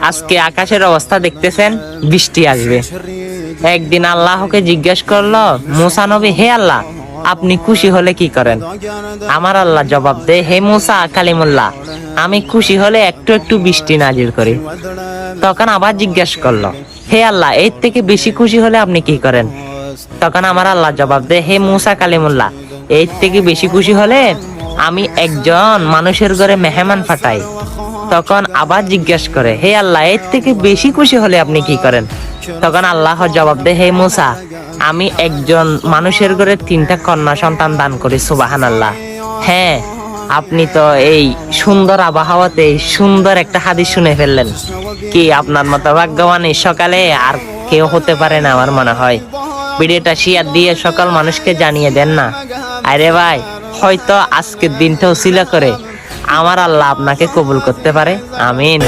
আজকে আকাশের অবস্থা দেখতেছেন, বৃষ্টি আসবে। একদিন আল্লাহকে জিজ্ঞেস করলো মুসা নবী, হে আল্লাহ, আপনি খুশি হলে কি করেন? আমার আল্লাহ জবাব দেয়, হে মুসা কালিমুল্লাহ, আমি খুশি হলে একটু একটু বৃষ্টি নাজিল করি। তখন আবার জিজ্ঞেস করলো, হে আল্লাহ, এর থেকে বেশি খুশি হলে আপনি কি করেন? তখন আমার আল্লাহ জবাব দেয়, হে মুসা কালিমুল্লাহ, এর থেকে বেশি খুশি হলে আমি একজন মানুষের ঘরে মেহমান পাঠাই। তখন আবার জিজ্ঞেস করে, হে আল্লাহ, এর থেকে বেশি খুশি হলে আপনি কি করেন? তখন আল্লাহ জবাব দেয়, হে মুসা, আমি একজন মানুষের ঘরে 3টা কন্যা সন্তান দান করি। সুবহানাল্লাহ। হ্যাঁ, আপনি তো এই সুন্দর আবহাওয়াতে সুন্দর একটা হাদিস শুনে ফেললেন। কি আপনার মতো ভাগ্যবান এই সকালে আর কেউ হতে পারে না আমার মনে হয়। ভিডিওটা শেয়ার দিয়ে সকল মানুষকে জানিয়ে দেন না। আরে ভাই, হয়তো আজকের দিনটা উসিলা করে আমার আল্লাহ আপনাকে কবুল করতে পারে। আমিন।